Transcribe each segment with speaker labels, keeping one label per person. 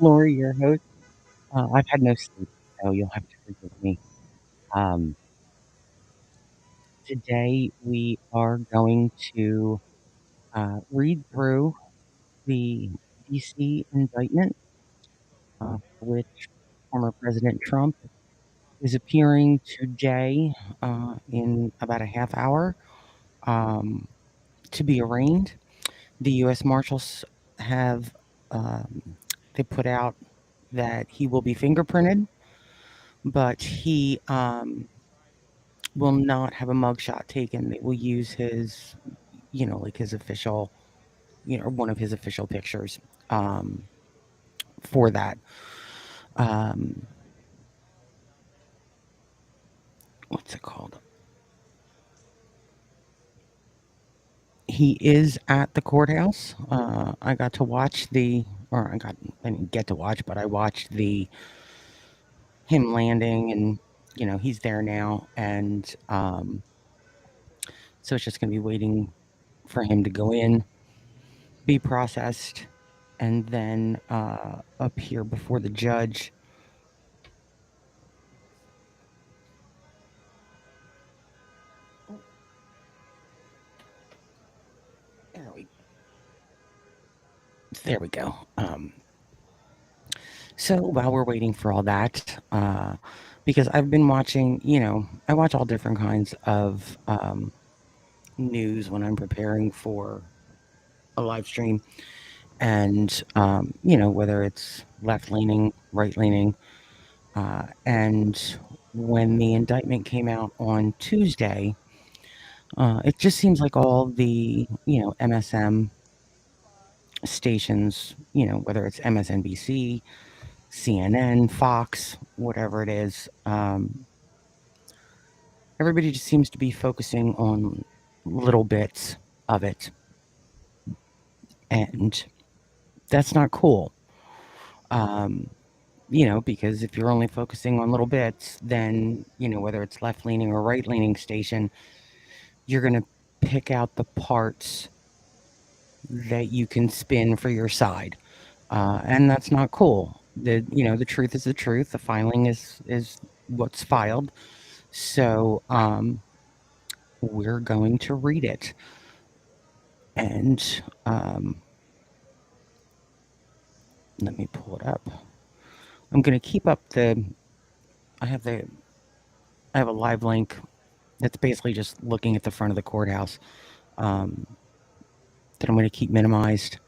Speaker 1: Lori, your host. I've had no sleep, so you'll have to forgive me. Um, Today we are going to read through the DC indictment, which former President Trump is appearing today in about a half hour um, to be arraigned. The U.S. Marshals have they put out that he will be fingerprinted, but he will not have a mugshot taken. They will use his, like his official, one of his official pictures um, for that. Um, what's it called? He is at the courthouse. I got to watch I didn't get to watch, but I watched him landing, and he's there now, and so it's just gonna be waiting for him to go in, be processed, and then appear before the judge. There we There we go. So while we're waiting for all that, because I've been watching, I watch all different kinds of news when I'm preparing for a live stream, and whether it's left leaning, right leaning, and when the indictment came out on Tuesday, it just seems like all the MSM stations, whether it's MSNBC, CNN, Fox, whatever it is. Everybody just seems to be focusing on little bits of it, and that's not cool. Because if you're only focusing on little bits, then whether it's left leaning or right leaning station, you're gonna pick out the parts that you can spin for your side, and that's not cool. The truth is the truth. The filing is what's filed. So we're going to read it. And let me pull it up. I'm going to keep up I have a live link that's basically just looking at the front of the courthouse that I'm going to keep minimized.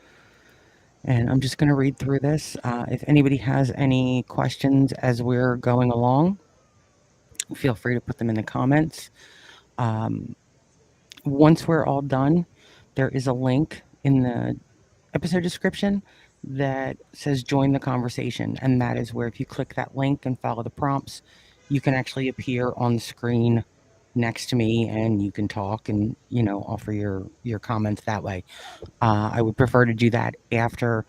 Speaker 1: And I'm just going to read through this. If anybody has any questions as we're going along, feel free to put them in the comments. Once we're all done, there is a link in the episode description that says join the conversation, and that is where if you click that link and follow the prompts, you can actually appear on the screen next to me, and you can talk and offer your comments that way. I would prefer to do that after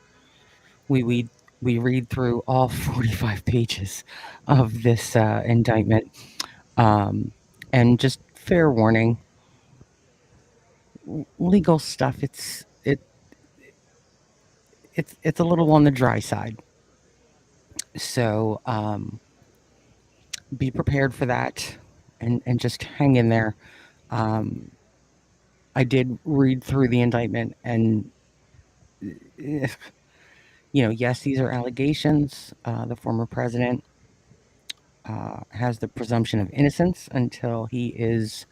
Speaker 1: we read through all 45 pages of this indictment. And just fair warning, legal stuff, it's a little on the dry side. So be prepared for that, and just hang in there. I did read through the indictment, and yes, these are allegations. The former president has the presumption of innocence until this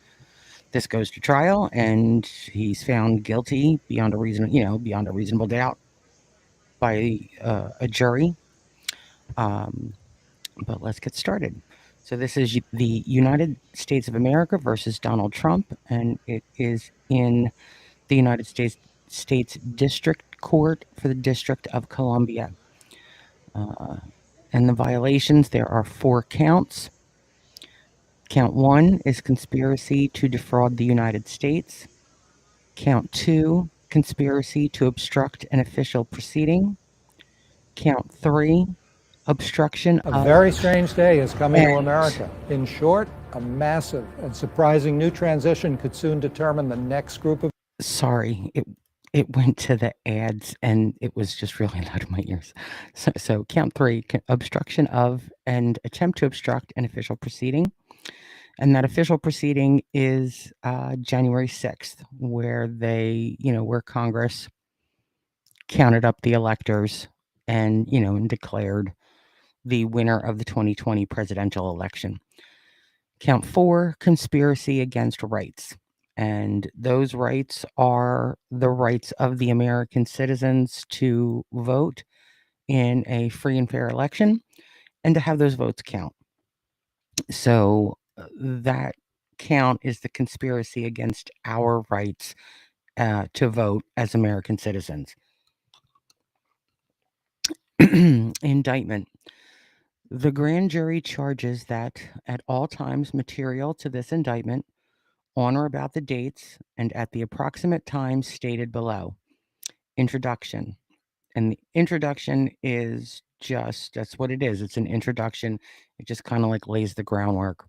Speaker 1: goes to trial, and he's found guilty beyond a reasonable doubt by a jury. But let's get started. So this is the United States of America versus Donald Trump, and it is in the United States District Court for the District of Columbia. And the violations, there are 4 counts. Count 1 is conspiracy to defraud the United States. Count 2, conspiracy to obstruct an official proceeding. Count 3, obstruction of...
Speaker 2: A very strange day is coming to America. In short, a massive and surprising new transition could soon determine the next group of...
Speaker 1: Sorry, it went to the ads, and it was just really loud in my ears. So count three: obstruction of and attempt to obstruct an official proceeding. And that official proceeding is January 6th, where where Congress counted up the electors and declared the winner of the 2020 presidential election. Count four: conspiracy against rights. And those rights are the rights of the American citizens to vote in a free and fair election and to have those votes count. So that count is the conspiracy against our rights to vote as American citizens. Indictment. The grand jury charges that at all times material to this indictment, on or about the dates and at the approximate times stated below. Introduction. And the introduction is that's what it is. It's an introduction. It just kind of like lays the groundwork.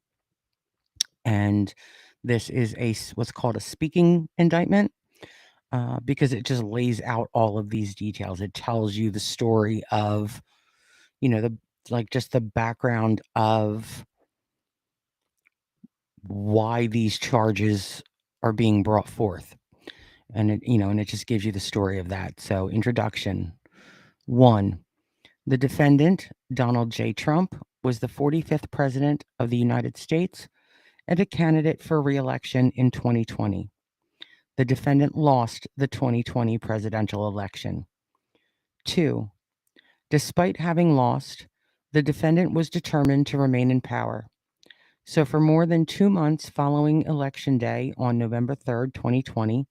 Speaker 1: And this is what's called a speaking indictment because it just lays out all of these details. It tells you the story of, just the background of why these charges are being brought forth. And it just gives you the story of that. So, introduction. 1. The defendant, Donald J. Trump, was the 45th president of the United States and a candidate for re-election in 2020. The defendant lost the 2020 presidential election. 2. Despite having lost, the defendant was determined to remain in power. So, for more than 2 months following Election Day on November 3rd, 2020,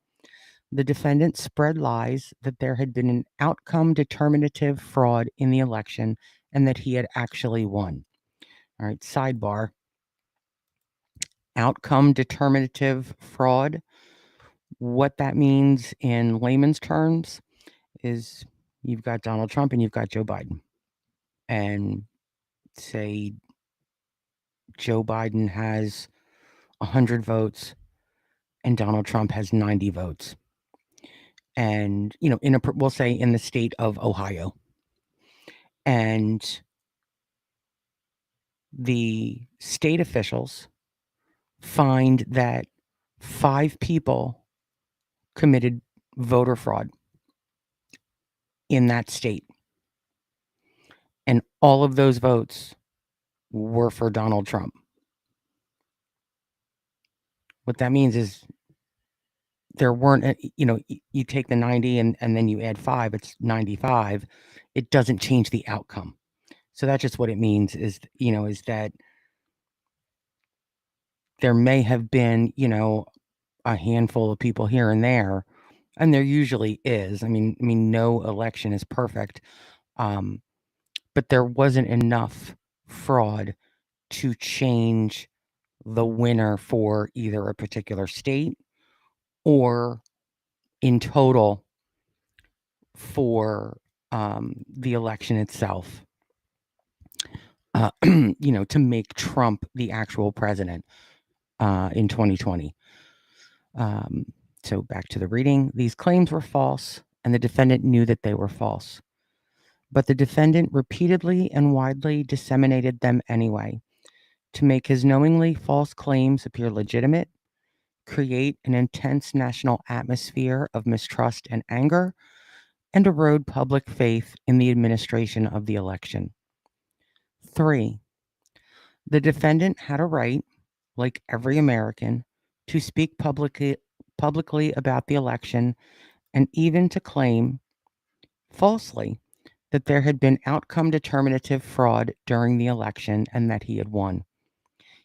Speaker 1: the defendant spread lies that there had been an outcome determinative fraud in the election and that he had actually won. All right, sidebar. Outcome determinative fraud. What that means in layman's terms is you've got Donald Trump and you've got Joe Biden. And say Joe Biden has 100 votes and Donald Trump has 90 votes. And, we'll say in the state of Ohio. And the state officials find that 5 people committed voter fraud in that state. And all of those votes were for Donald Trump. What that means is there weren't, you take the 90 and then you add 5, it's 95. It doesn't change the outcome. So that's just what it means is that there may have been, a handful of people here and there, and there usually is. I mean, no election is perfect. But there wasn't enough fraud to change the winner for either a particular state or in total for the election itself. To make Trump the actual president in 2020. So back to the reading. These claims were false, and the defendant knew that they were false. But the defendant repeatedly and widely disseminated them anyway to make his knowingly false claims appear legitimate, create an intense national atmosphere of mistrust and anger, and erode public faith in the administration of the election. 3. The defendant had a right, like every American, to speak publicly about the election and even to claim, falsely, that there had been outcome determinative fraud during the election and that he had won.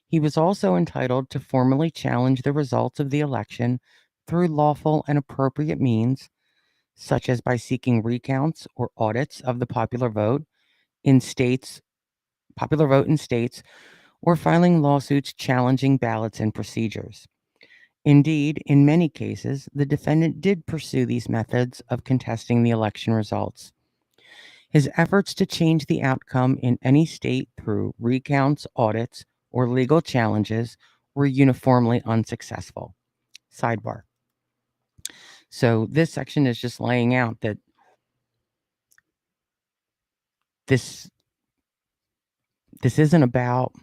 Speaker 1: He was also entitled to formally challenge the results of the election through lawful and appropriate means, such as by seeking recounts or audits of the popular vote in states, or filing lawsuits challenging ballots and procedures. Indeed, in many cases, the defendant did pursue these methods of contesting the election results. His efforts to change the outcome in any state through recounts, audits, or legal challenges were uniformly unsuccessful. Sidebar. So this section is just laying out that this isn't about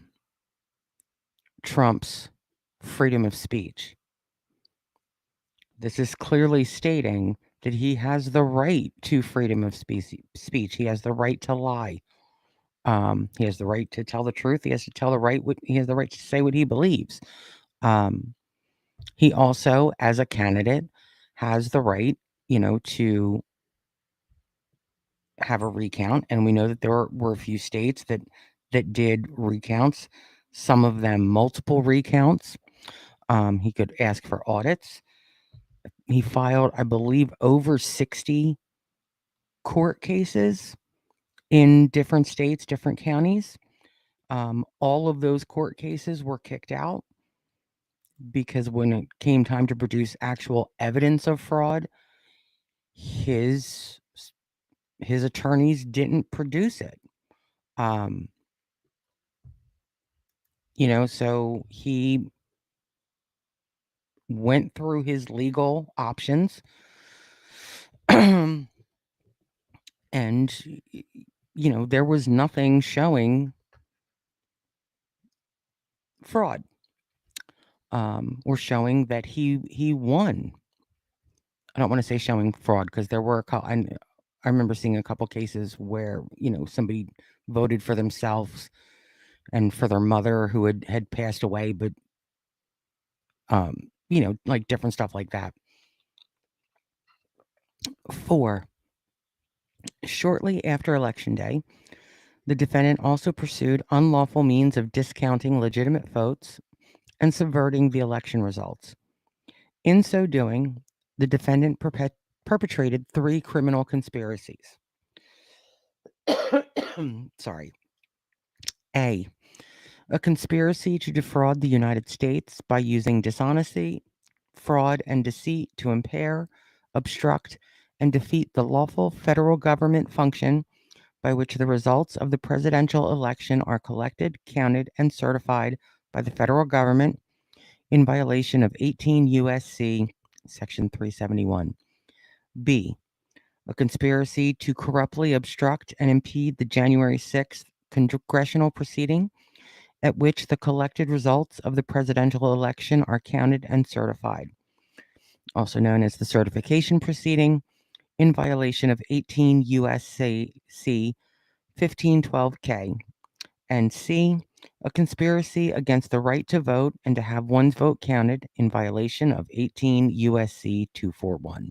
Speaker 1: Trump's freedom of speech. This is clearly stating that he has the right to freedom of speech. He has the right to lie. He has the right to tell the truth. He has the right to say what he believes. He also, as a candidate, has the right, to have a recount. And we know that there were a few states that did recounts. Some of them multiple recounts. He could ask for audits. He filed, I believe, over 60 court cases in different states, different counties. All of those court cases were kicked out because when it came time to produce actual evidence of fraud, his attorneys didn't produce it. So he went through his legal options and there was nothing showing fraud or showing that he won. I don't want to say showing fraud because there were I remember seeing a couple cases where somebody voted for themselves and for their mother who had passed away, but like different stuff like that. 4, shortly after Election Day, the defendant also pursued unlawful means of discounting legitimate votes and subverting the election results. In so doing, the defendant perpetrated 3 criminal conspiracies. Sorry. A conspiracy to defraud the United States by using dishonesty, fraud, and deceit to impair, obstruct, and defeat the lawful federal government function by which the results of the presidential election are collected, counted, and certified by the federal government in violation of 18 U.S.C. Section 371. B. A conspiracy to corruptly obstruct and impede the January 6th congressional proceeding at which the collected results of the presidential election are counted and certified, also known as the certification proceeding, in violation of 18 U.S.C. 1512K, and C, a conspiracy against the right to vote and to have one's vote counted in violation of 18 U.S.C. 241.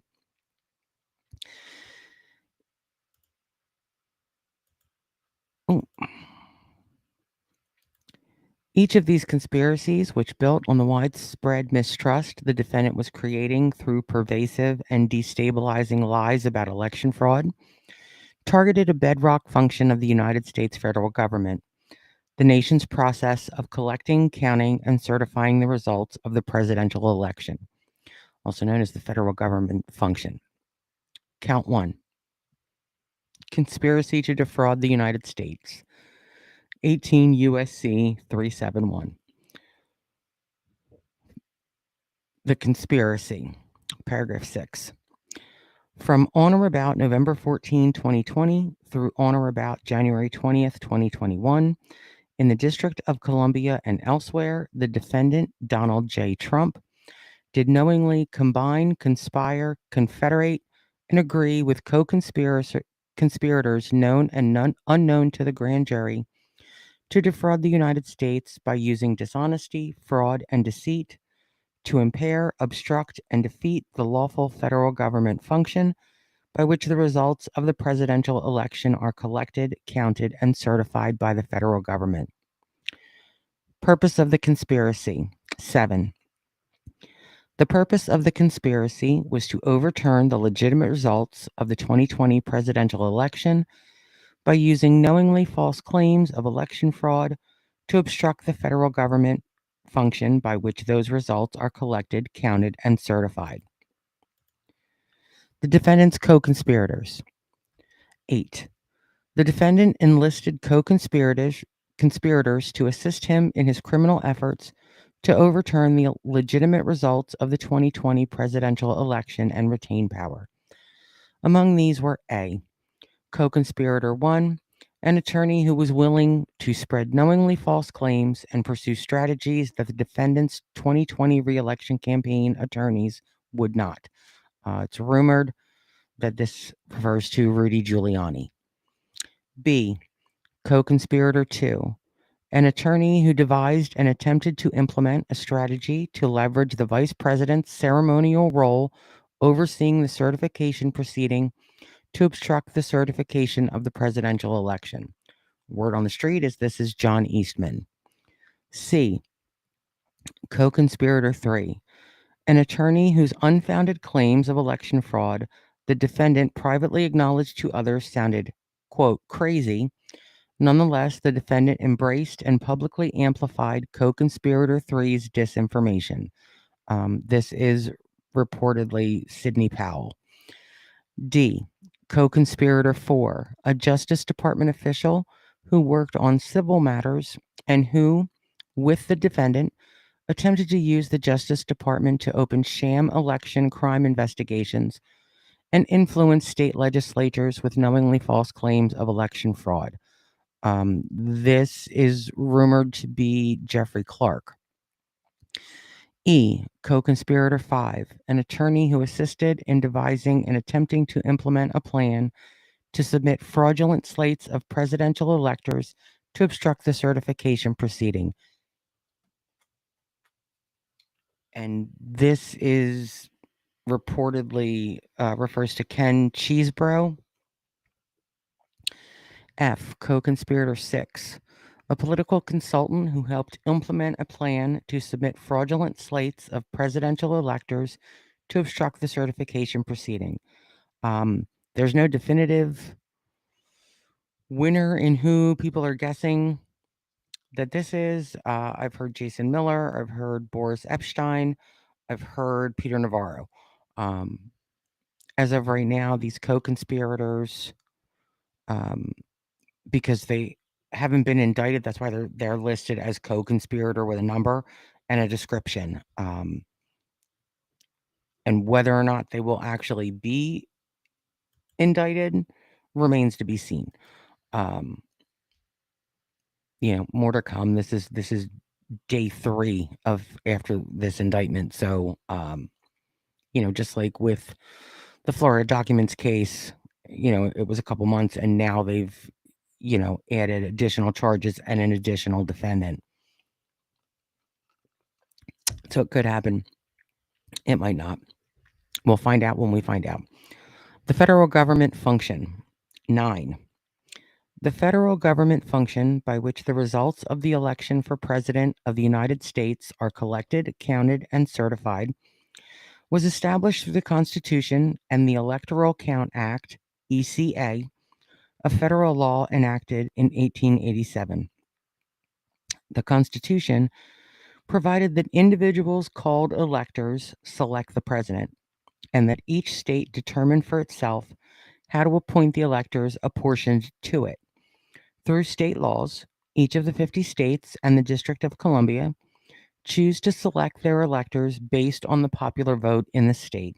Speaker 1: Each of these conspiracies, which built on the widespread mistrust the defendant was creating through pervasive and destabilizing lies about election fraud, targeted a bedrock function of the United States federal government, the nation's process of collecting, counting, and certifying the results of the presidential election, also known as the federal government function. Count 1. Conspiracy to defraud the United States. 18 U.S.C. 371. The conspiracy. Paragraph 6. From on or about November 14, 2020 through on or about January 20th, 2021, in the District of Columbia and elsewhere, the defendant, Donald J. Trump, did knowingly combine, conspire, confederate, and agree with conspirators known and unknown to the grand jury to defraud the United States by using dishonesty, fraud, and deceit to impair, obstruct, and defeat the lawful federal government function by which the results of the presidential election are collected, counted, and certified by the federal government. Purpose of the conspiracy. 7. The purpose of the conspiracy was to overturn the legitimate results of the 2020 presidential election by using knowingly false claims of election fraud to obstruct the federal government function by which those results are collected, counted, and certified. The defendant's co-conspirators. 8. The defendant enlisted co-conspirators to assist him in his criminal efforts to overturn the legitimate results of the 2020 presidential election and retain power. Among these were A. Co-conspirator 1, an attorney who was willing to spread knowingly false claims and pursue strategies that the defendant's 2020 re-election campaign attorneys would not. It's rumored that this refers to Rudy Giuliani. B. Co-conspirator 2, an attorney who devised and attempted to implement a strategy to leverage the vice president's ceremonial role overseeing the certification proceeding to obstruct the certification of the presidential election. Word on the street is this is John Eastman. C. Co-conspirator 3, an attorney whose unfounded claims of election fraud the defendant privately acknowledged to others sounded, quote, crazy. Nonetheless, the defendant embraced and publicly amplified co-conspirator 3's disinformation. This is reportedly Sidney Powell. D. Co-conspirator 4, a Justice Department official who worked on civil matters and who, with the defendant, attempted to use the Justice Department to open sham election crime investigations and influence state legislatures with knowingly false claims of election fraud. This is rumored to be Jeffrey Clark. E. Co-conspirator 5, an attorney who assisted in devising and attempting to implement a plan to submit fraudulent slates of presidential electors to obstruct the certification proceeding. And this is reportedly refers to Ken Cheesebro. F. Co-conspirator 6, a political consultant who helped implement a plan to submit fraudulent slates of presidential electors to obstruct the certification proceeding. There's no definitive winner in who people are guessing that this is. I've heard Jason Miller, I've heard Boris Epshteyn, I've heard Peter Navarro. As of right now, these co-conspirators, because they haven't been indicted, that's why they're listed as co-conspirator with a number and a description. And whether or not they will actually be indicted remains to be seen. More to come. This is day 3 of after this indictment. So, just like with the Florida documents case, it was a couple months and now they've, added additional charges and an additional defendant. So it could happen. It might not. We'll find out when we find out. The federal government function. 9. The federal government function by which the results of the election for President of the United States are collected, counted, and certified was established through the Constitution and the Electoral Count Act, ECA, a federal law enacted in 1887. The Constitution provided that individuals called electors select the president, and that each state determined for itself how to appoint the electors apportioned to it. Through state laws, each of the 50 states and the District of Columbia choose to select their electors based on the popular vote in the state.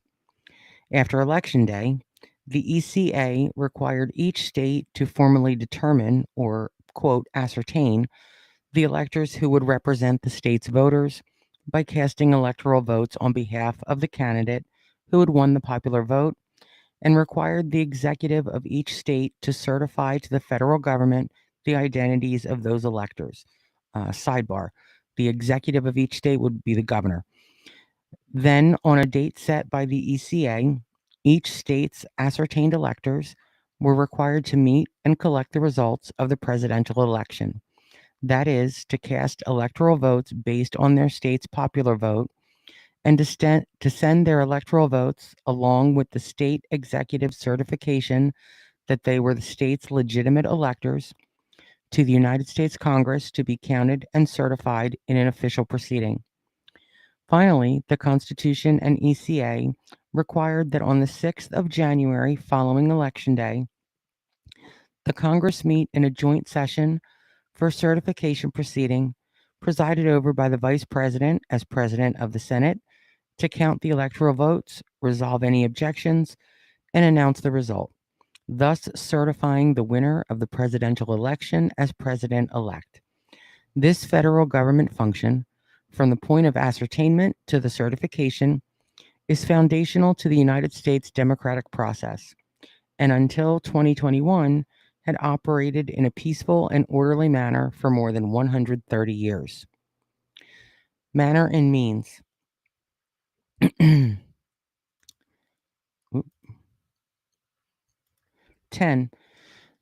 Speaker 1: After Election Day, the ECA required each state to formally determine or, quote, ascertain the electors who would represent the state's voters by casting electoral votes on behalf of the candidate who had won the popular vote, and required the executive of each state to certify to the federal government the identities of those electors. Sidebar, the executive of each state would be the governor. Then, on a date set by the ECA, each state's ascertained electors were required to meet and collect the results of the presidential election. That is, to cast electoral votes based on their state's popular vote and to send their electoral votes along with the state executive certification that they were the state's legitimate electors to the United States Congress to be counted and certified in an official proceeding. Finally, the Constitution and ECA required that on the 6th of January following Election Day, the Congress meet in a joint session for a certification proceeding presided over by the Vice President as President of the Senate, to count the electoral votes, resolve any objections, and announce the result, thus certifying the winner of the presidential election as president-elect. This federal government function, from the point of ascertainment to the certification, is foundational to the United States democratic process, and until 2021 had operated in a peaceful and orderly manner for more than 130 years. Manner and means. 10.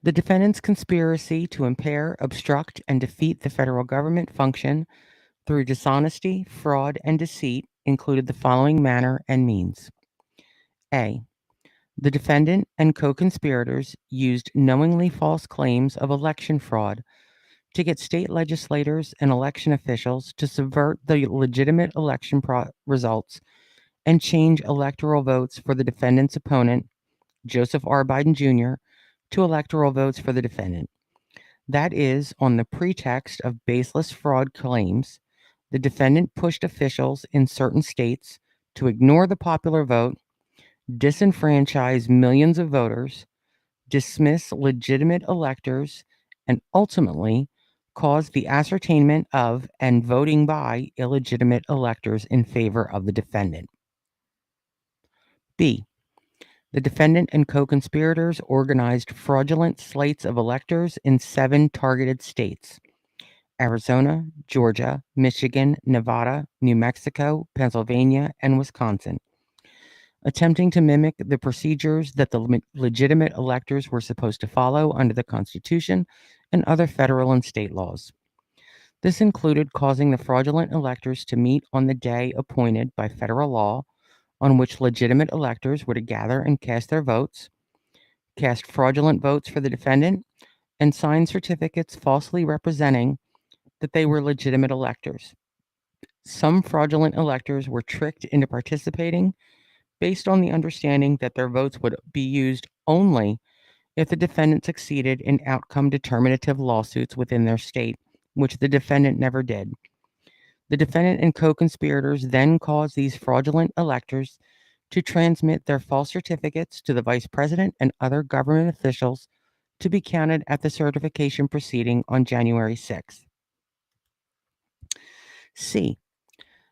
Speaker 1: The defendant's conspiracy to impair, obstruct, and defeat the federal government function through dishonesty, fraud, and deceit included the following manner and means. A. The defendant and co-conspirators used knowingly false claims of election fraud to get state legislators and election officials to subvert the legitimate election results and change electoral votes for the defendant's opponent, Joseph R. Biden Jr., to electoral votes for the defendant. That is, on the pretext of baseless fraud claims, the defendant pushed officials in certain states to ignore the popular vote, disenfranchise millions of voters, dismiss legitimate electors, and ultimately cause the ascertainment of and voting by illegitimate electors in favor of the defendant. B. The defendant and co-conspirators organized fraudulent slates of electors in 7 targeted states: Arizona, Georgia, Michigan, Nevada, New Mexico, Pennsylvania, and Wisconsin, attempting to mimic the procedures that the legitimate electors were supposed to follow under the Constitution and other federal and state laws. This included causing the fraudulent electors to meet on the day appointed by federal law on which legitimate electors were to gather and cast their votes, cast fraudulent votes for the defendant, and sign certificates falsely representing that they were legitimate electors. Some fraudulent electors were tricked into participating based on the understanding that their votes would be used only if the defendant succeeded in outcome determinative lawsuits within their state, which the defendant never did. The defendant and co-conspirators then caused these fraudulent electors to transmit their false certificates to the vice president and other government officials to be counted at the certification proceeding on January 6th. C.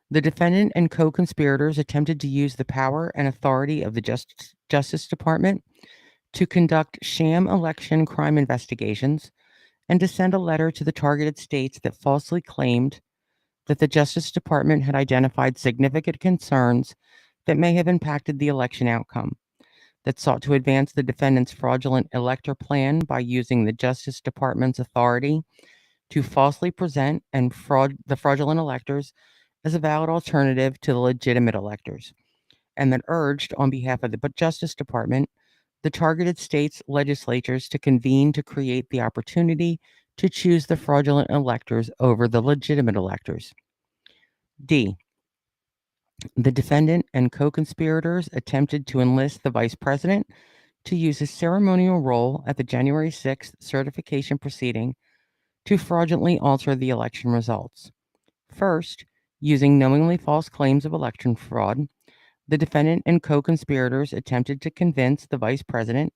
Speaker 1: The defendant and co-conspirators attempted to use the power and authority of the Justice Department to conduct sham election crime investigations and to send a letter to the targeted states that falsely claimed that the Justice Department had identified significant concerns that may have impacted the election outcome, that sought to advance the defendant's fraudulent elector plan by using the Justice Department's authority to falsely present and the fraudulent electors as a valid alternative to the legitimate electors, and that urged, on behalf of the Justice Department, the targeted states' legislatures to convene to create the opportunity to choose the fraudulent electors over the legitimate electors. D. The defendant and co-conspirators attempted to enlist the vice president to use his ceremonial role at the January 6th certification proceeding to fraudulently alter the election results. First, using knowingly false claims of election fraud, the defendant and co-conspirators attempted to convince the vice president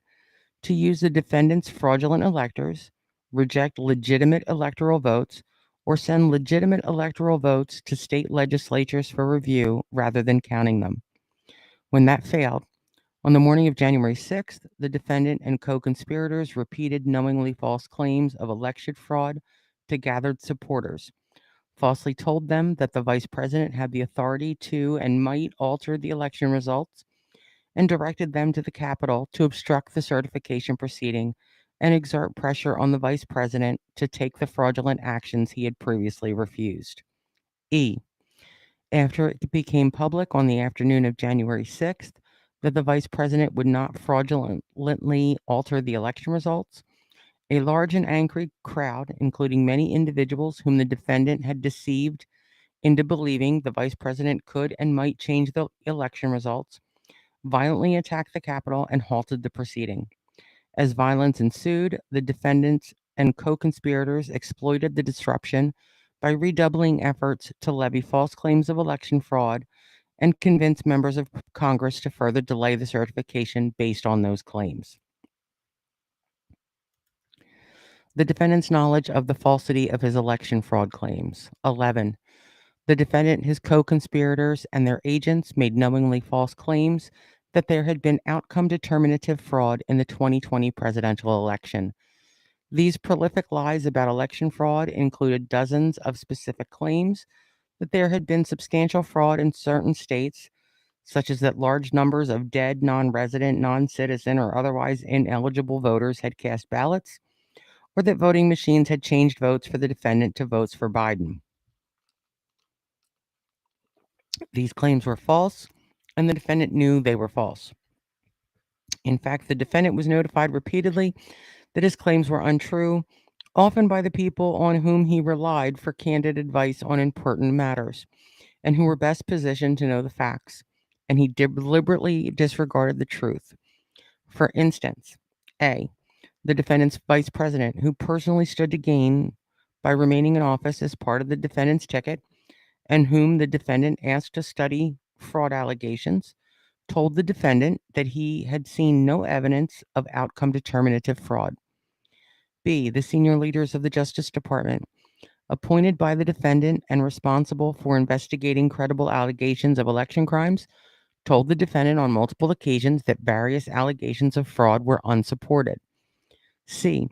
Speaker 1: to use the defendant's fraudulent electors, reject legitimate electoral votes, or send legitimate electoral votes to state legislatures for review rather than counting them. When that failed, on the morning of January 6th, the defendant and co-conspirators repeated knowingly false claims of election fraud to gathered supporters, falsely told them that the vice president had the authority to and might alter the election results, and directed them to the Capitol to obstruct the certification proceeding and exert pressure on the vice president to take the fraudulent actions he had previously refused. E. After it became public on the afternoon of January 6th that the vice president would not fraudulently alter the election results, a large and angry crowd, including many individuals whom the defendant had deceived into believing the vice president could and might change the election results, violently attacked the Capitol and halted the proceeding. As violence ensued, the defendants and co-conspirators exploited the disruption by redoubling efforts to levy false claims of election fraud and convince members of Congress to further delay the certification based on those claims. The defendant's knowledge of the falsity of his election fraud claims. 11. The defendant, his co-conspirators, and their agents made knowingly false claims that there had been outcome determinative fraud in the 2020 presidential election. These prolific lies about election fraud included dozens of specific claims that there had been substantial fraud in certain states, such as that large numbers of dead, non-resident, non-citizen, or otherwise ineligible voters had cast ballots, or that voting machines had changed votes for the defendant to votes for Biden. These claims were false, and the defendant knew they were false. In fact, the defendant was notified repeatedly that his claims were untrue, often by the people on whom he relied for candid advice on important matters, and who were best positioned to know the facts, and he deliberately disregarded the truth. For instance, A, the defendant's vice president, who personally stood to gain by remaining in office as part of the defendant's ticket, and whom the defendant asked to study fraud allegations, told the defendant that he had seen no evidence of outcome determinative fraud. B, the senior leaders of the Justice Department, appointed by the defendant and responsible for investigating credible allegations of election crimes, told the defendant on multiple occasions that various allegations of fraud were unsupported. C,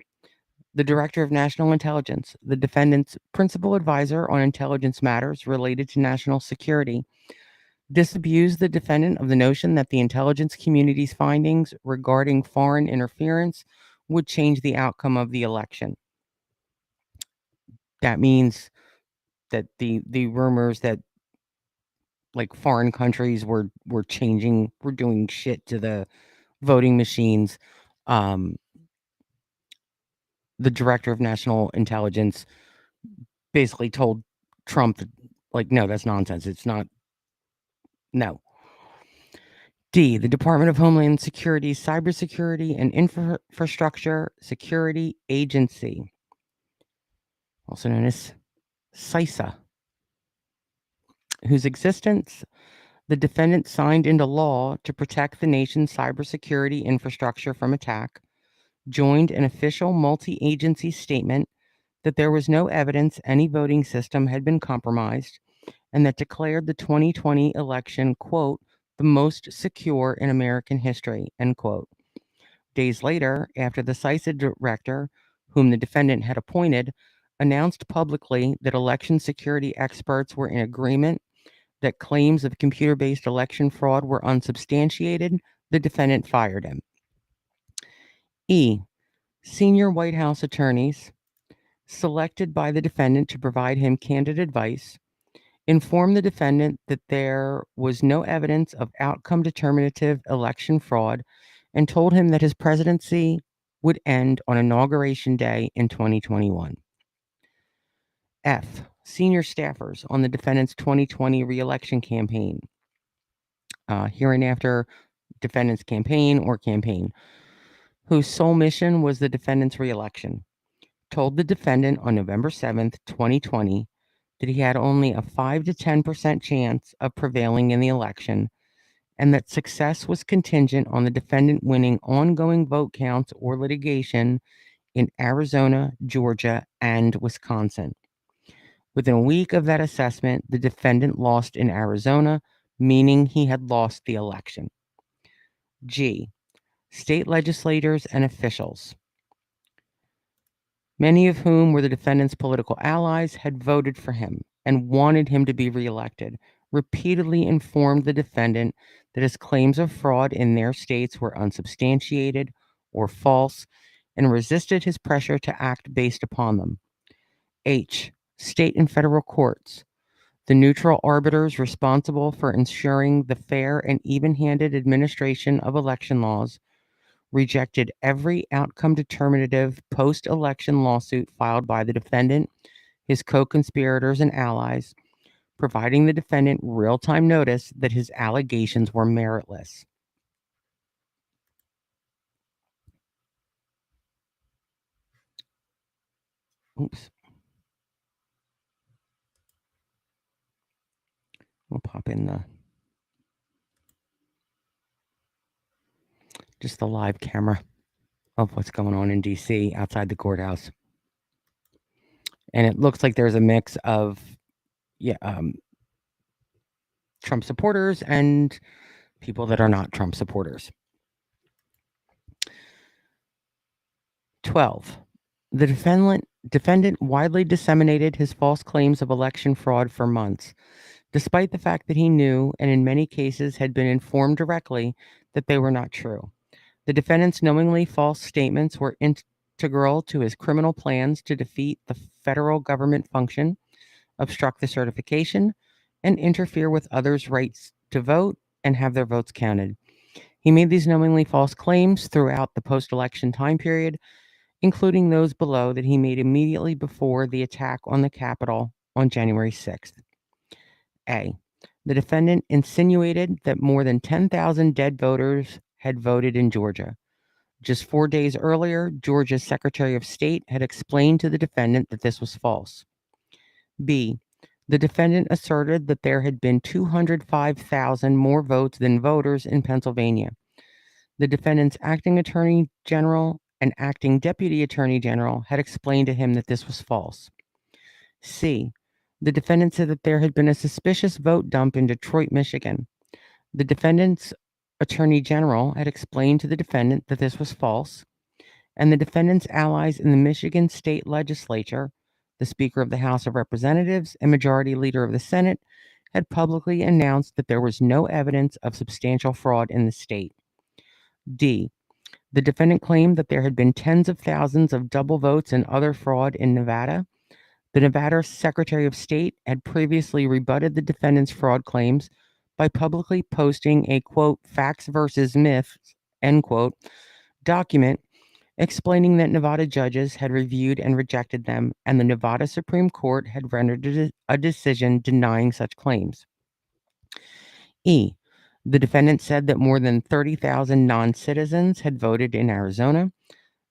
Speaker 1: the Director of National Intelligence, the defendant's principal advisor on intelligence matters related to national security, disabused the defendant of the notion that the intelligence community's findings regarding foreign interference would change the outcome of the election. That means that the rumors that like foreign countries were changing, were doing shit to the voting machines. Um, the Director of National Intelligence basically told Trump, like, no, that's nonsense. It's not. No. D, the Department of Homeland Security's Cybersecurity and Infrastructure Security Agency, also known as CISA, whose existence the defendant signed into law to protect the nation's cybersecurity infrastructure from attack, joined an official multi-agency statement that there was no evidence any voting system had been compromised, and that declared the 2020 election, quote, the most secure in American history, end quote. Days later, after the CISA director, whom the defendant had appointed, announced publicly that election security experts were in agreement that claims of computer-based election fraud were unsubstantiated, the defendant fired him. E, senior White House attorneys selected by the defendant to provide him candid advice informed the defendant that there was no evidence of outcome determinative election fraud and told him that his presidency would end on Inauguration Day in 2021. F, senior staffers on the defendant's 2020 reelection campaign, hereinafter defendant's campaign or campaign, whose sole mission was the defendant's reelection, told the defendant on November 7th, 2020, that he had only a 5 to 10% chance of prevailing in the election, and that success was contingent on the defendant winning ongoing vote counts or litigation in Arizona, Georgia, and Wisconsin. Within a week of that assessment, the defendant lost in Arizona, meaning he had lost the election. G, state legislators and officials, many of whom were the defendant's political allies, had voted for him and wanted him to be reelected, repeatedly informed the defendant that his claims of fraud in their states were unsubstantiated or false, and resisted his pressure to act based upon them. H, state and federal courts, the neutral arbiters responsible for ensuring the fair and even-handed administration of election laws, rejected every outcome determinative post-election lawsuit filed by the defendant, his co-conspirators, and allies, providing the defendant real-time notice that his allegations were meritless. Oops. pop in just the live camera of what's going on in DC outside the courthouse. And it looks like there's a mix of yeah, Trump supporters and people that are not Trump supporters. 12. The defendant widely disseminated his false claims of election fraud for months, despite the fact that he knew and in many cases had been informed directly that they were not true. The defendant's knowingly false statements were integral to his criminal plans to defeat the federal government function, obstruct the certification, and interfere with others' rights to vote and have their votes counted. He made these knowingly false claims throughout the post-election time period, including those below that he made immediately before the attack on the Capitol on January 6th. A. The defendant insinuated that more than 10,000 dead voters had voted in Georgia. Just 4 days earlier, Georgia's Secretary of State had explained to the defendant that this was false. B. The defendant asserted that there had been 205,000 more votes than voters in Pennsylvania. The defendant's acting attorney general and acting deputy attorney general had explained to him that this was false. C. The defendant said that there had been a suspicious vote dump in Detroit, Michigan. The defendant's attorney general had explained to the defendant that this was false, and the defendant's allies in the Michigan state legislature, the Speaker of the House of Representatives and Majority Leader of the Senate, had publicly announced that there was no evidence of substantial fraud in the state. D. The defendant claimed that there had been tens of thousands of double votes and other fraud in Nevada. The Nevada Secretary of State had previously rebutted the defendant's fraud claims by publicly posting a, quote, facts versus myths, end quote, document explaining that Nevada judges had reviewed and rejected them, and the Nevada Supreme Court had rendered a decision denying such claims. E. The defendant said that more than 30,000 non-citizens had voted in Arizona.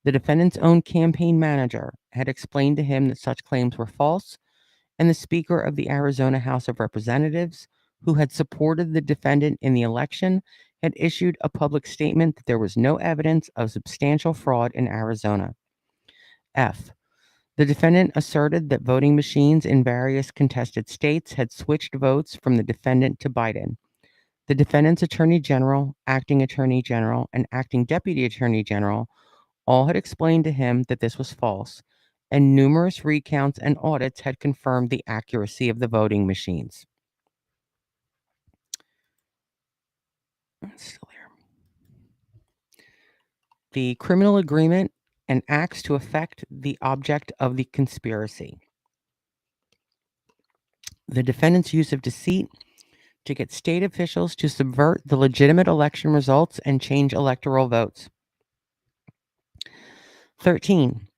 Speaker 1: The defendant's own campaign manager had explained to him that such claims were false, and the Speaker of the Arizona House of Representatives, who had supported the defendant in the election, had issued a public statement that there was no evidence of substantial fraud in Arizona. F. The defendant asserted that voting machines in various contested states had switched votes from the defendant to Biden. The defendant's attorney general, acting attorney general, and acting deputy attorney general all had explained to him that this was false, and numerous recounts and audits had confirmed the accuracy of the voting machines. That's still there. The criminal agreement and acts to affect the object of the conspiracy. The defendant's use of deceit to get state officials to subvert the legitimate election results and change electoral votes. 13.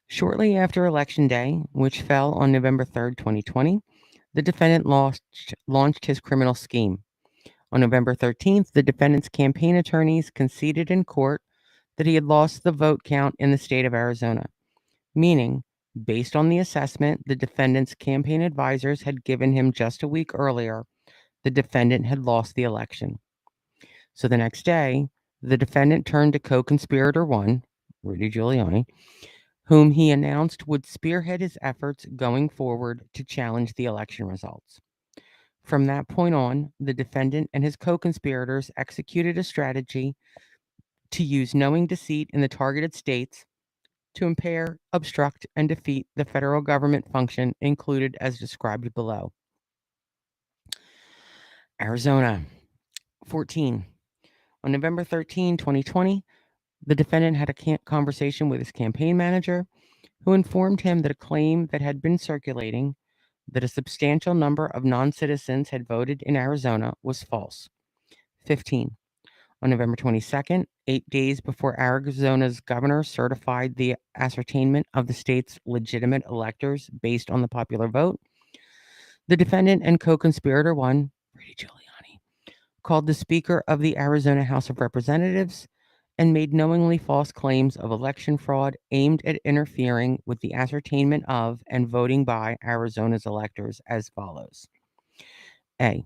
Speaker 1: Shortly after Election Day, which fell on November 3rd, 2020, the defendant launched his criminal scheme. On November 13th, the defendant's campaign attorneys conceded in court that he had lost the vote count in the state of Arizona, meaning, based on the assessment the defendant's campaign advisors had given him just a week earlier, the defendant had lost the election. So the next day, the defendant turned to co-conspirator one, Rudy Giuliani, whom he announced would spearhead his efforts going forward to challenge the election results. From that point on, the defendant and his co-conspirators executed a strategy to use knowing deceit in the targeted states to impair, obstruct, and defeat the federal government function included as described below. Arizona. 14. On November 13, 2020, the defendant had a conversation with his campaign manager, who informed him that a claim that had been circulating that a substantial number of non-citizens had voted in Arizona was false. 15. On November 22nd, 8 days before Arizona's governor certified the ascertainment of the state's legitimate electors based on the popular vote, the defendant and co-conspirator one, Rudy Giuliani, called the Speaker of the Arizona House of Representatives and made knowingly false claims of election fraud aimed at interfering with the ascertainment of and voting by Arizona's electors as follows. A.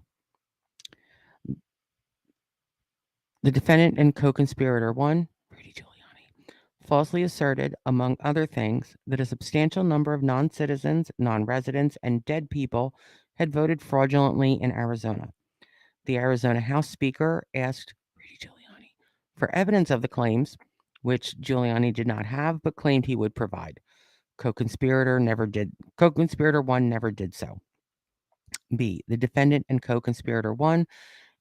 Speaker 1: The defendant and co-conspirator 1, Rudy Giuliani, falsely asserted, among other things, that a substantial number of non-citizens, non-residents, and dead people had voted fraudulently in Arizona. The Arizona House Speaker asked Rudy Giuliani for evidence of the claims, which Giuliani did not have but claimed he would provide. Co-conspirator 1 never did so. B. The defendant and co-conspirator 1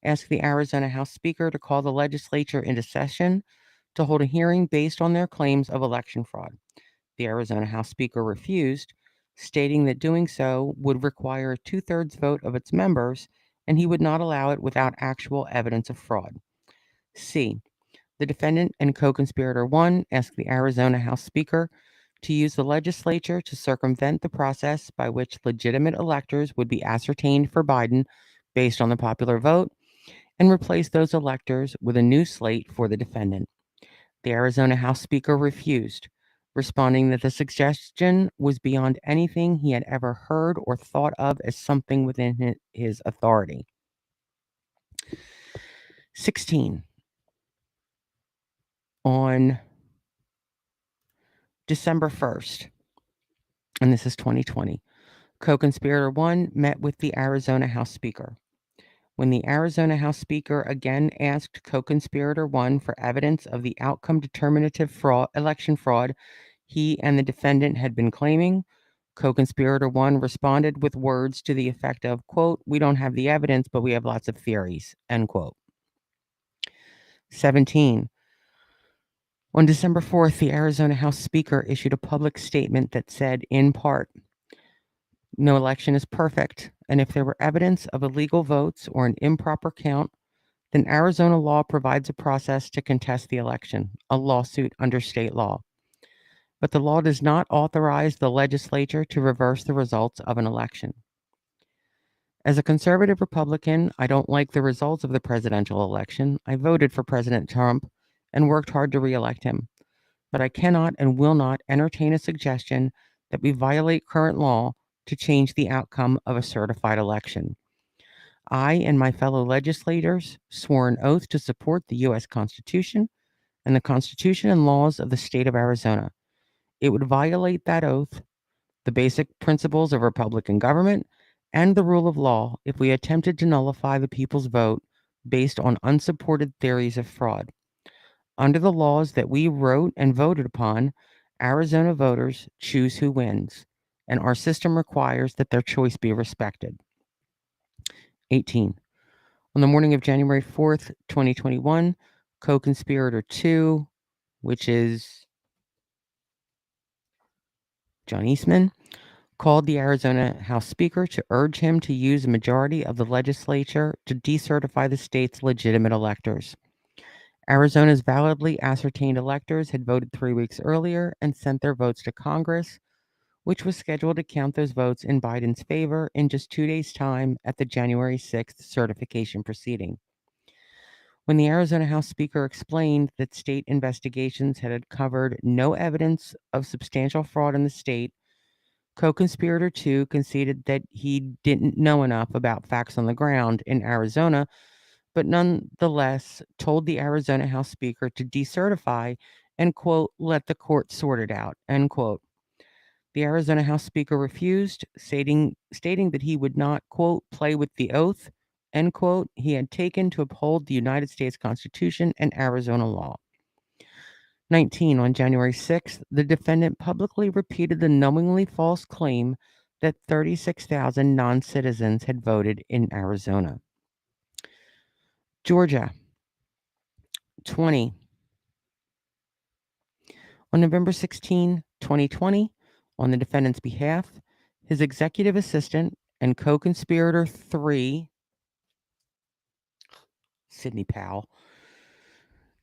Speaker 1: asked the Arizona House Speaker to call the legislature into session to hold a hearing based on their claims of election fraud. The Arizona House Speaker refused, stating that doing so would require a two-thirds vote of its members, and he would not allow it without actual evidence of fraud. C. The defendant and co-conspirator 1 asked the Arizona House Speaker to use the legislature to circumvent the process by which legitimate electors would be ascertained for Biden based on the popular vote and replace those electors with a new slate for the defendant. The Arizona House Speaker refused, responding that the suggestion was beyond anything he had ever heard or thought of as something within his authority. 16. On December 1st, and this is 2020, co-conspirator 1 met with the Arizona House Speaker. When the Arizona House Speaker again asked co-conspirator 1 for evidence of the outcome determinative election fraud he and the defendant had been claiming, co-conspirator 1 responded with words to the effect of, quote, "We don't have the evidence, but we have lots of theories," end quote. 17. On December 4th, the Arizona House Speaker issued a public statement that said, in part, "No election is perfect, and if there were evidence of illegal votes or an improper count, then Arizona law provides a process to contest the election, a lawsuit under state law. But the law does not authorize the legislature to reverse the results of an election. As a conservative Republican, I don't like the results of the presidential election. I voted for President Trump and worked hard to reelect him. But I cannot and will not entertain a suggestion that we violate current law to change the outcome of a certified election. I and my fellow legislators swore an oath to support the U.S. Constitution and the Constitution and laws of the state of Arizona. It would violate that oath, the basic principles of Republican government, and the rule of law if we attempted to nullify the people's vote based on unsupported theories of fraud. Under the laws that we wrote and voted upon, Arizona voters choose who wins, and our system requires that their choice be respected." 18. On the morning of January 4th, 2021, co-conspirator 2, which is John Eastman, called the Arizona House Speaker to urge him to use a majority of the legislature to decertify the state's legitimate electors. Arizona's validly ascertained electors had voted 3 weeks earlier and sent their votes to Congress, which was scheduled to count those votes in Biden's favor in just 2 days' time at the January 6th certification proceeding. When the Arizona House Speaker explained that state investigations had uncovered no evidence of substantial fraud in the state, co-conspirator 2 conceded that he didn't know enough about facts on the ground in Arizona, but nonetheless told the Arizona House Speaker to decertify and, quote, "let the court sort it out," end quote. The Arizona House Speaker refused, stating that he would not, quote, "play with the oath," end quote, he had taken to uphold the United States Constitution and Arizona law. 19. On January 6th, the defendant publicly repeated the knowingly false claim that 36,000 non-citizens had voted in Arizona. Georgia. 20. On November 16, 2020, on the defendant's behalf, his executive assistant and co-conspirator 3, Sidney Powell,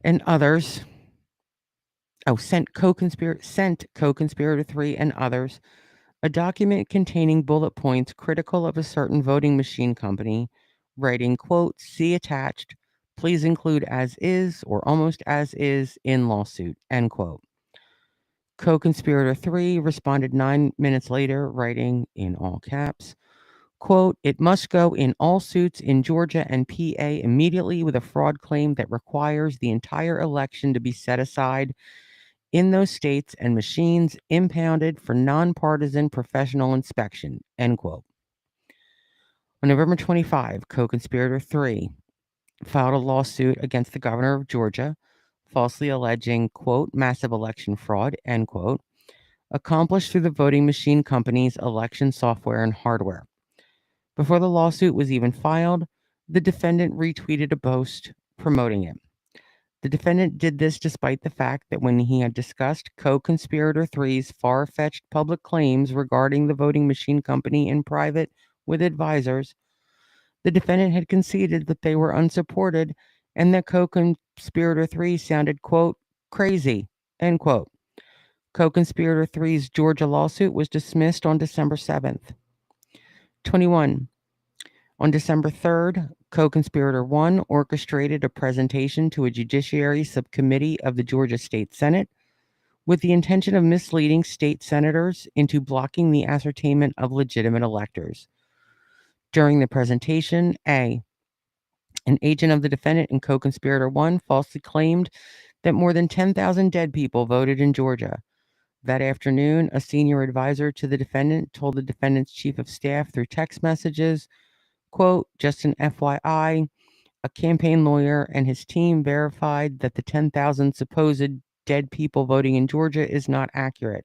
Speaker 1: and others, sent co-conspirator 3 and others a document containing bullet points critical of a certain voting machine company, writing, quote, "see attached, please include as is or almost as is in lawsuit," end quote. Co-conspirator 3 responded 9 minutes later, writing in all caps, quote, "It must go in all suits in Georgia and PA immediately with a fraud claim that requires the entire election to be set aside in those states and machines impounded for nonpartisan professional inspection," end quote. On November 25, co-conspirator 3 filed a lawsuit against the governor of Georgia, falsely alleging, quote, "massive election fraud," end quote, accomplished through the voting machine company's election software and hardware. Before the lawsuit was even filed, the defendant retweeted a post promoting it. The defendant did this despite the fact that when he had discussed co-conspirator three's far-fetched public claims regarding the voting machine company in private with advisors, the defendant had conceded that they were unsupported and that co-conspirator 3 sounded, quote, "crazy," end quote. Co-conspirator three's Georgia lawsuit was dismissed on December 7th. 21. On December 3rd, co-conspirator 1 orchestrated a presentation to a judiciary subcommittee of the Georgia State Senate with the intention of misleading state senators into blocking the ascertainment of legitimate electors. During the presentation, an agent of the defendant and co-conspirator 1 falsely claimed that more than 10,000 dead people voted in Georgia. That afternoon, a senior advisor to the defendant told the defendant's chief of staff through text messages, quote, "Just an FYI, a campaign lawyer and his team verified that the 10,000 supposed dead people voting in Georgia is not accurate.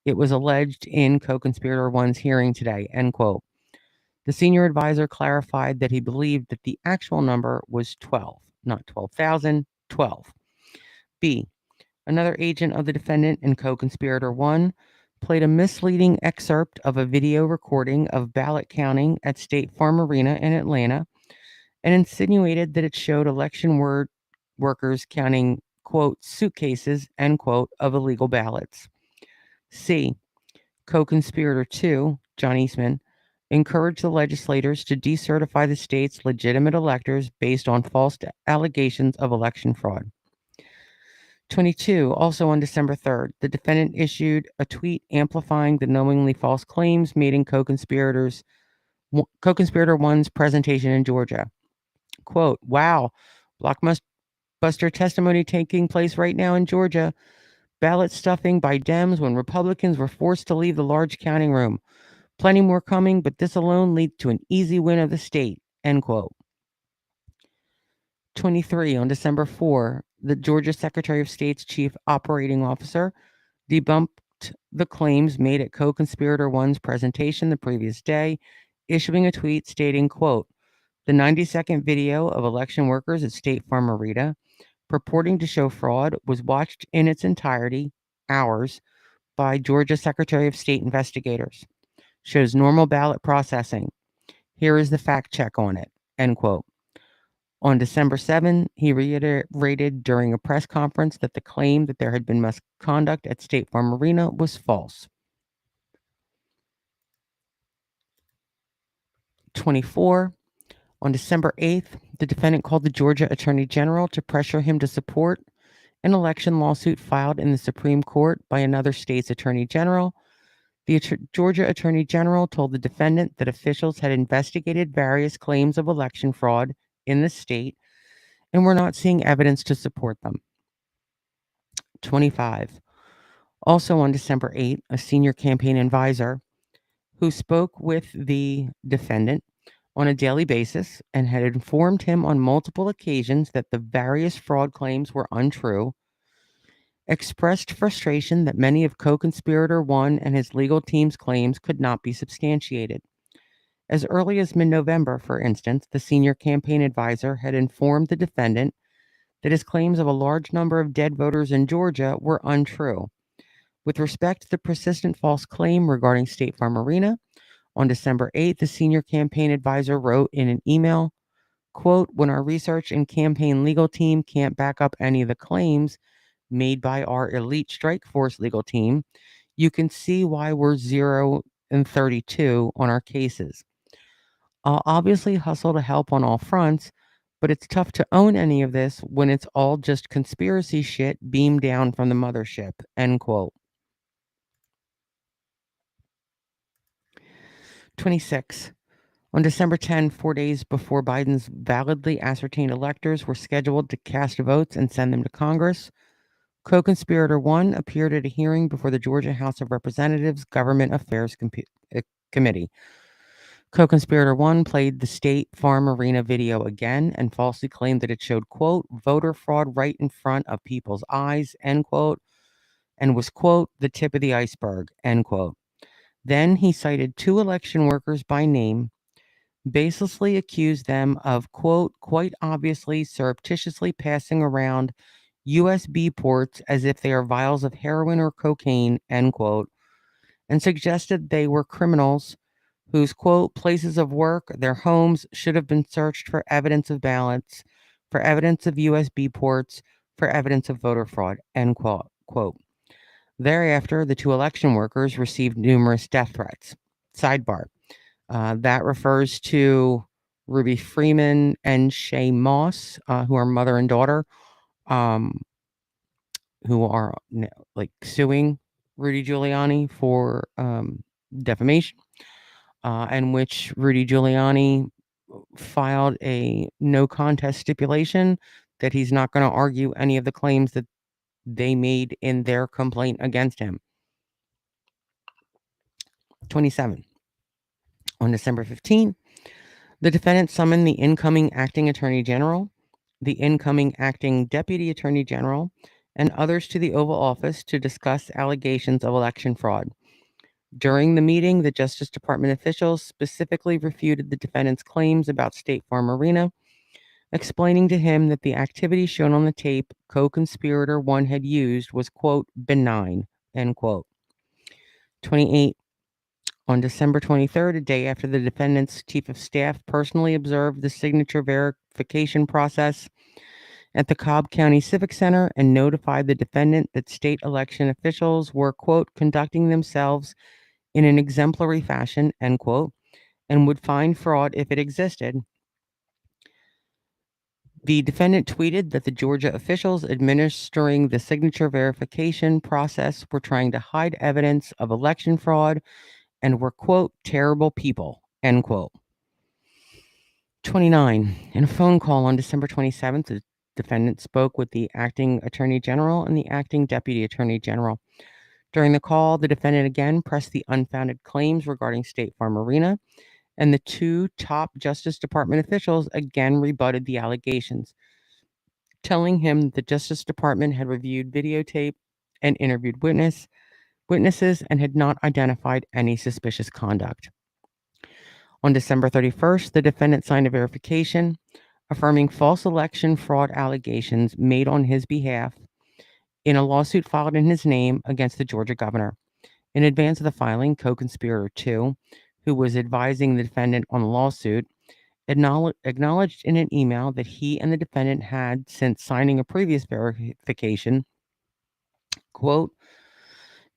Speaker 1: It was alleged in co-conspirator 1's hearing today," end quote. The senior advisor clarified that he believed that the actual number was 12, not 12,000, 12. B. Another agent of the defendant and co-conspirator 1 played a misleading excerpt of a video recording of ballot counting at State Farm Arena in Atlanta and insinuated that it showed election workers counting, quote, "suitcases," end quote, of illegal ballots. C. Co-conspirator 2, John Eastman, encouraged the legislators to decertify the state's legitimate electors based on false allegations of election fraud. 22. Also on December 3rd, the defendant issued a tweet amplifying the knowingly false claims made in co-conspirator 1's presentation in Georgia. Quote, "Wow, blockbuster testimony taking place right now in Georgia. Ballot stuffing by Dems when Republicans were forced to leave the large counting room. Plenty more coming, but this alone leads to an easy win of the state," end quote. 23. On December 4, the Georgia Secretary of State's chief operating officer debunked the claims made at co-conspirator 1's presentation the previous day, issuing a tweet stating, quote, "The 90-second video of election workers at State Farm Arena purporting to show fraud was watched in its entirety, hours, by Georgia Secretary of State investigators. Shows normal ballot processing. Here is the fact check on it," end quote. On December 7, he reiterated during a press conference that the claim that there had been misconduct at State Farm Arena was false. 24. On December 8th, the defendant called the Georgia Attorney General to pressure him to support an election lawsuit filed in the Supreme Court by another state's Attorney General. The Georgia Attorney General told the defendant that officials had investigated various claims of election fraud in the state and were not seeing evidence to support them. 25. Also on December 8, a senior campaign advisor who spoke with the defendant on a daily basis and had informed him on multiple occasions that the various fraud claims were untrue, expressed frustration that many of co-conspirator 1 and his legal team's claims could not be substantiated. As early as mid-November, for instance, the senior campaign advisor had informed the defendant that his claims of a large number of dead voters in Georgia were untrue. With respect to the persistent false claim regarding State Farm Arena, on December 8th, the senior campaign advisor wrote in an email, quote, "When our research and campaign legal team can't back up any of the claims made by our elite strike force legal team, you can see why we're 0 and 32 on our cases. I'll obviously hustle to help on all fronts, but it's tough to own any of this when it's all just conspiracy shit beamed down from the mothership," end quote. 26. On December 10, 4 days before Biden's validly ascertained electors were scheduled to cast votes and send them to Congress, co-conspirator 1 appeared at a hearing before the Georgia House of Representatives Government Affairs Committee. Co-conspirator 1 played the State Farm Arena video again and falsely claimed that it showed, quote, voter fraud right in front of people's eyes, end quote, and was, quote, the tip of the iceberg, end quote. Then he cited 2 election workers by name, baselessly accused them of, quote, quite obviously surreptitiously passing around USB ports as if they are vials of heroin or cocaine, end quote, and suggested they were criminals whose, quote, places of work, their homes, should have been searched for evidence of ballots, for evidence of USB ports, for evidence of voter fraud, end quote. Thereafter, the 2 election workers received numerous death threats. Sidebar. That refers to Ruby Freeman and Shay Moss, who are mother and daughter, um, who are suing Rudy Giuliani for defamation, in which Rudy Giuliani filed a no contest stipulation that he's not going to argue any of the claims that they made in their complaint against him. 27. On December 15, the defendant summoned the incoming acting attorney general, the incoming acting deputy attorney general, and others to the Oval Office to discuss allegations of election fraud. During the meeting, the Justice Department officials specifically refuted the defendant's claims about State Farm Arena, explaining to him that the activity shown on the tape co-conspirator 1 had used was, quote, benign, end quote. 28. On December 23rd, a day after the defendant's chief of staff personally observed the signature verification process at the Cobb County Civic Center and notified the defendant that state election officials were, quote, conducting themselves in an exemplary fashion, end quote, and would find fraud if it existed. The defendant tweeted that the Georgia officials administering the signature verification process were trying to hide evidence of election fraud and were, quote, terrible people, end quote. 29. In a phone call on December 27th, the defendant spoke with the acting attorney general and the acting deputy attorney general. During the call, the defendant again pressed the unfounded claims regarding State Farm Arena, and the 2 top Justice Department officials again rebutted the allegations, telling him the Justice Department had reviewed videotape and interviewed witnesses and had not identified any suspicious conduct. On December 31st, the defendant signed a verification affirming false election fraud allegations made on his behalf in a lawsuit filed in his name against the Georgia governor. In advance of the filing, co-conspirator 2, who was advising the defendant on the lawsuit, acknowledged in an email that he and the defendant had, since signing a previous verification, quote,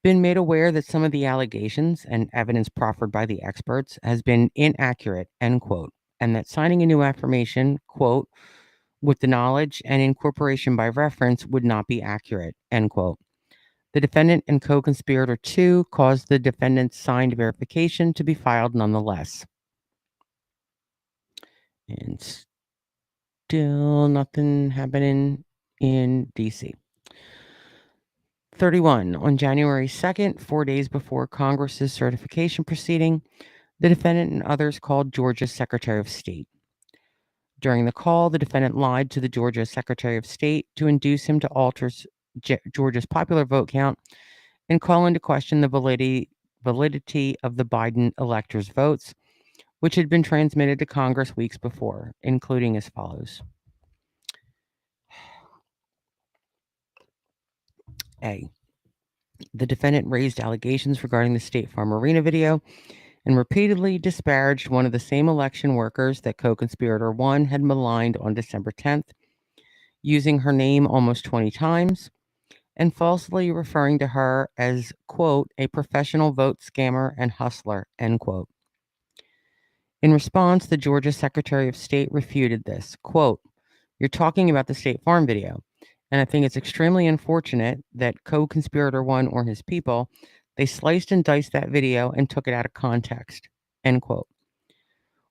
Speaker 1: been made aware that some of the allegations and evidence proffered by the experts has been inaccurate, end quote, and that signing a new affirmation, quote, with the knowledge and incorporation by reference would not be accurate, end quote. The defendant and co-conspirator 2 caused the defendant's signed verification to be filed nonetheless. And still nothing happening in D.C. 31. On January 2nd, 4 days before Congress's certification proceeding, the defendant and others called Georgia's Secretary of State. During the call, the defendant lied to the Georgia Secretary of State to induce him to alter Georgia's popular vote count and call into question the validity of the Biden electors' votes, which had been transmitted to Congress weeks before, including as follows. A. The defendant raised allegations regarding the State Farm Arena video and repeatedly disparaged one of the same election workers that co-conspirator 1 had maligned on December 10th, using her name almost 20 times and falsely referring to her as, quote, a professional vote scammer and hustler, end quote. In response, the Georgia Secretary of State refuted this, quote, you're talking about the State Farm video, and I think it's extremely unfortunate that co-conspirator 1 or his people, they sliced and diced that video and took it out of context, end quote.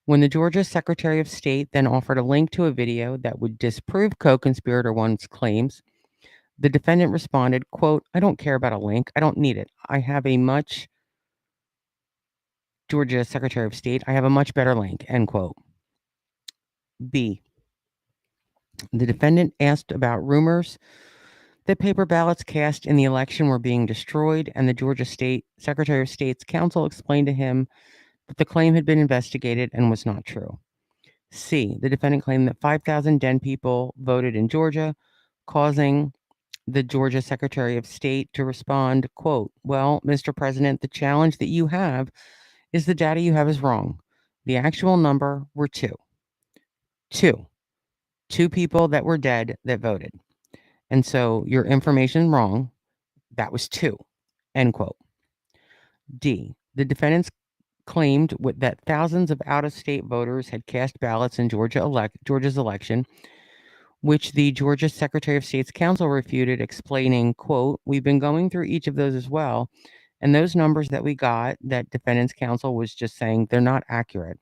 Speaker 1: When the Georgia Secretary of State then offered a link to a video that would disprove co-conspirator one's claims, the defendant responded, quote, "I don't care about a link. I don't need it. Georgia Secretary of State, I have a much better link," end quote. B. The defendant asked about rumors that paper ballots cast in the election were being destroyed, and the Georgia State Secretary of State's counsel explained to him that the claim had been investigated and was not true. C. The defendant claimed that 5,000 Den people voted in Georgia, causing the Georgia Secretary of State to respond, quote, "Well, Mr. President, the challenge that you have is the data you have is wrong. The actual number were two. Two. Two people that were dead that voted. And so your information wrong. That was two," end quote. D. The defendants claimed that thousands of out-of-state voters had cast ballots in Georgia's election, which the Georgia Secretary of State's counsel refuted, explaining, quote, "We've been going through each of those as well, and those numbers that we got, that defendants counsel was just saying, they're not accurate.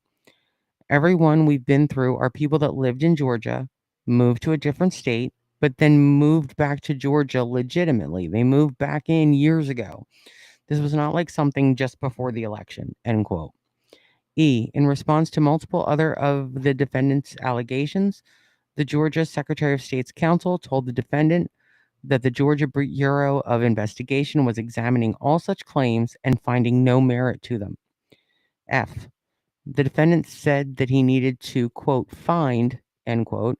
Speaker 1: Everyone we've been through are people that lived in Georgia, moved to a different state, but then moved back to Georgia legitimately. They moved back in years ago. This was not like something just before the election," end quote. E. In response to multiple other of the defendant's allegations, the Georgia Secretary of State's counsel told the defendant that the Georgia Bureau of Investigation was examining all such claims and finding no merit to them. F. The defendant said that he needed to, quote, "find," end quote,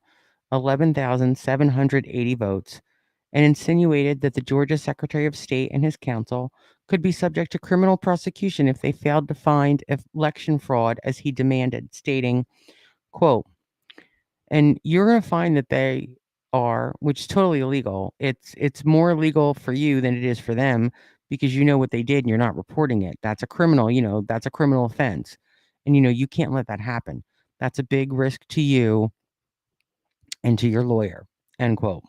Speaker 1: 11,780 votes, and insinuated that the Georgia Secretary of State and his counsel could be subject to criminal prosecution if they failed to find election fraud as he demanded, stating, quote, "And you're going to find that they are," which is totally illegal. It's more illegal for you than it is for them, because you know what they did and you're not reporting it. That's a criminal, that's a criminal offense. And you can't let that happen. That's a big risk to you and to your lawyer, end quote.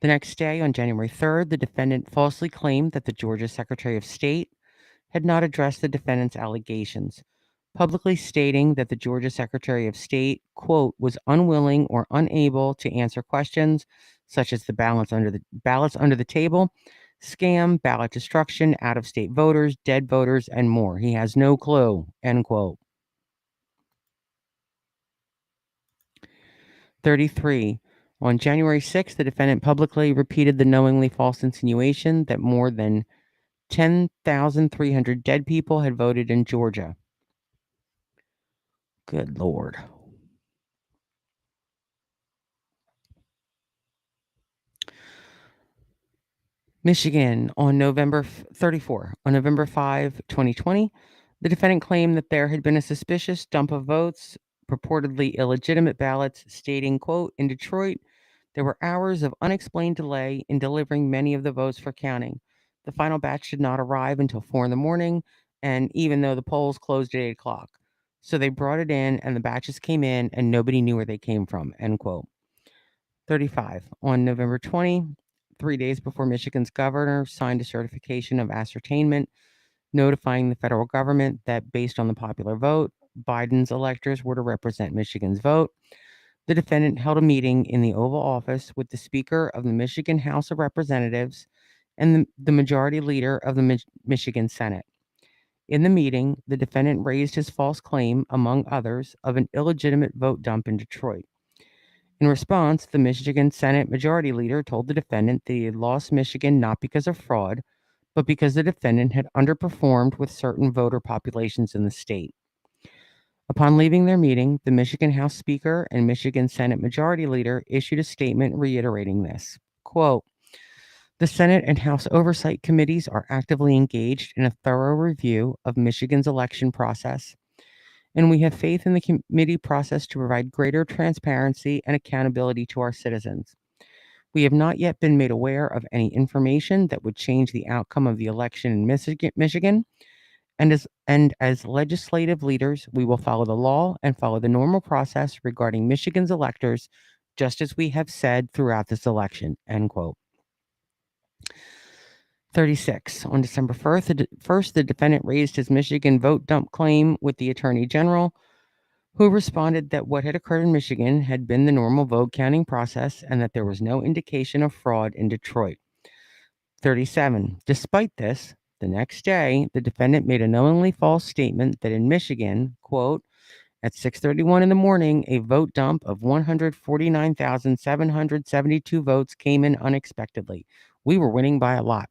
Speaker 1: The next day, on January 3rd, the defendant falsely claimed that the Georgia Secretary of State had not addressed the defendant's allegations, publicly stating that the Georgia Secretary of State, quote, "was unwilling or unable to answer questions such as the ballots under the table, scam, ballot destruction, out-of-state voters, dead voters, and more. He has no clue," end quote. 33. On January 6th, the defendant publicly repeated the knowingly false insinuation that more than 10,300 dead people had voted in Georgia. Good Lord. Michigan, on November 5, 2020, the defendant claimed that there had been a suspicious dump of votes, purportedly illegitimate ballots, stating, quote, "In Detroit, there were hours of unexplained delay in delivering many of the votes for counting. The final batch did not arrive until 4 in the morning, and even though the polls closed at 8 o'clock. So they brought it in, and the batches came in, and nobody knew where they came from," end quote. 35. On November 20, 3 days before Michigan's governor signed a certification of ascertainment notifying the federal government that, based on the popular vote, Biden's electors were to represent Michigan's vote, the defendant held a meeting in the Oval Office with the Speaker of the Michigan House of Representatives and the Majority Leader of the Michigan Senate. In the meeting, the defendant raised his false claim, among others, of an illegitimate vote dump in Detroit. In response, the Michigan Senate Majority Leader told the defendant that he had lost Michigan not because of fraud, but because the defendant had underperformed with certain voter populations in the state. Upon leaving their meeting, the Michigan House Speaker and Michigan Senate Majority Leader issued a statement reiterating this. Quote, "The Senate and House Oversight Committees are actively engaged in a thorough review of Michigan's election process, and we have faith in the committee process to provide greater transparency and accountability to our citizens. We have not yet been made aware of any information that would change the outcome of the election in Michigan, and as legislative leaders, we will follow the law and follow the normal process regarding Michigan's electors, just as we have said throughout this election," end quote. 36. On December 1st, the defendant raised his Michigan vote dump claim with the Attorney General, who responded that what had occurred in Michigan had been the normal vote counting process and that there was no indication of fraud in Detroit. 37. Despite this, the next day, the defendant made a knowingly false statement that in Michigan, quote, at 6:31 in the morning, a vote dump of 149,772 votes came in unexpectedly. We were winning by a lot.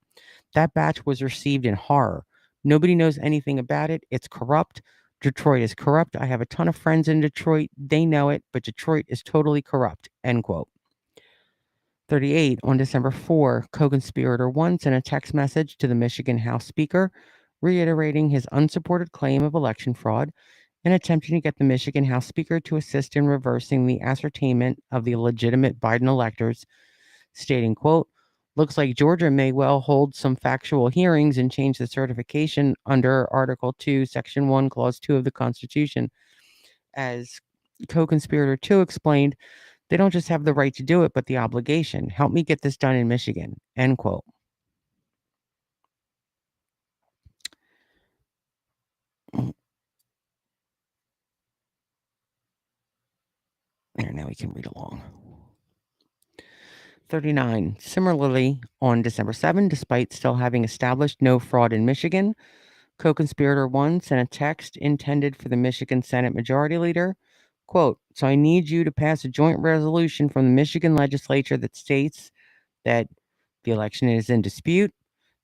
Speaker 1: That batch was received in horror. Nobody knows anything about it. It's corrupt. Detroit is corrupt. I have a ton of friends in Detroit. They know it, but Detroit is totally corrupt. End quote. 38. On December 4, co-conspirator 1 sent a text message to the Michigan House Speaker reiterating his unsupported claim of election fraud and attempting to get the Michigan House Speaker to assist in reversing the ascertainment of the legitimate Biden electors, stating, quote, looks like Georgia may well hold some factual hearings and change the certification under Article 2, Section 1, Clause 2 of the Constitution. As co-conspirator 2 explained, they don't just have the right to do it, but the obligation. Help me get this done in Michigan, end quote. There, now we can read along. 39. Similarly, on December 7, despite still having established no fraud in Michigan, co-conspirator 1 sent a text intended for the Michigan Senate Majority Leader, quote, so I need you to pass a joint resolution from the Michigan legislature that states that the election is in dispute,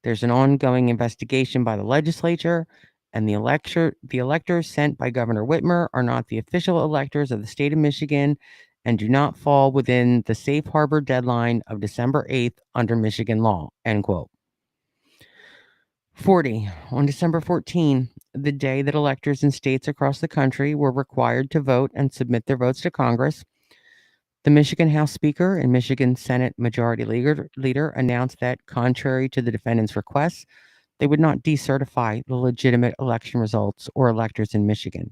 Speaker 1: there's an ongoing investigation by the legislature, and the electors sent by Governor Whitmer are not the official electors of the state of Michigan and do not fall within the safe harbor deadline of December 8th under Michigan law, end quote. 40. On December 14, the day that electors in states across the country were required to vote and submit their votes to Congress, the Michigan House Speaker and Michigan Senate Majority Leader announced that, contrary to the defendant's requests, they would not decertify the legitimate election results or electors in Michigan.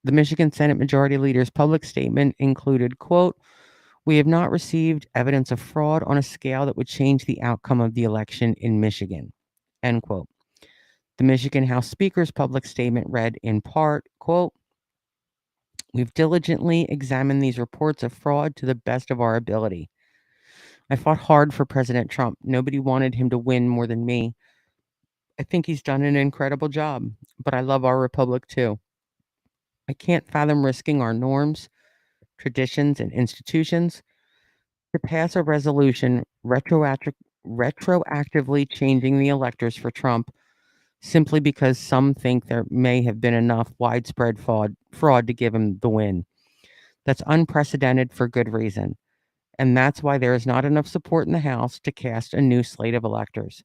Speaker 1: The Michigan Senate Majority Leader's public statement included, quote, we have not received evidence of fraud on a scale that would change the outcome of the election in Michigan, end quote. The Michigan House Speaker's public statement read in part, quote, we've diligently examined these reports of fraud to the best of our ability. I fought hard for President Trump. Nobody wanted him to win more than me. I think he's done an incredible job, but I love our republic too. I can't fathom risking our norms, traditions, and institutions to pass a resolution retroactively changing the electors for Trump simply because some think there may have been enough widespread fraud to give him the win. That's unprecedented for good reason, and that's why there is not enough support in the House to cast a new slate of electors.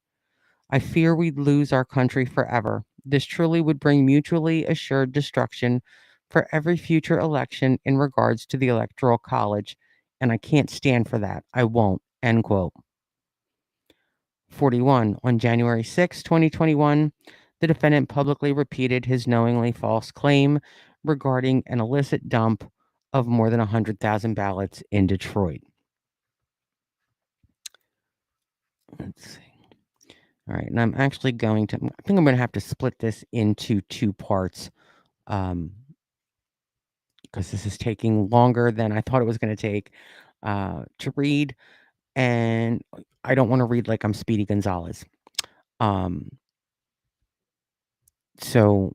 Speaker 1: I fear we'd lose our country forever. This truly would bring mutually assured destruction for every future election in regards to the Electoral College, and I can't stand for that. I won't, end quote. 41. On January 6, 2021, the defendant publicly repeated his knowingly false claim regarding an illicit dump of more than 100,000 ballots in Detroit. Let's see. All right, and I'm actually I think I'm going to have to split this into two parts because this is taking longer than I thought it was going to take to read, and I don't want to read like I'm Speedy Gonzalez. So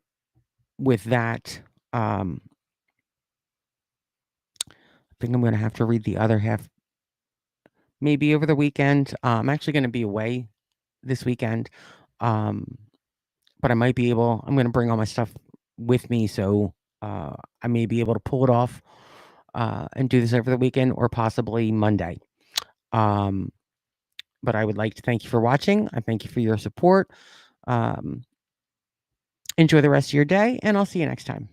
Speaker 1: with that, I think I'm going to have to read the other half maybe over the weekend. I'm actually going to be away this weekend, but I might be able. I'm going to bring all my stuff with me, so I may be able to pull it off and do this over the weekend or possibly Monday. But I would like to thank you for watching. I thank you for your support. Enjoy the rest of your day, and I'll see you next time.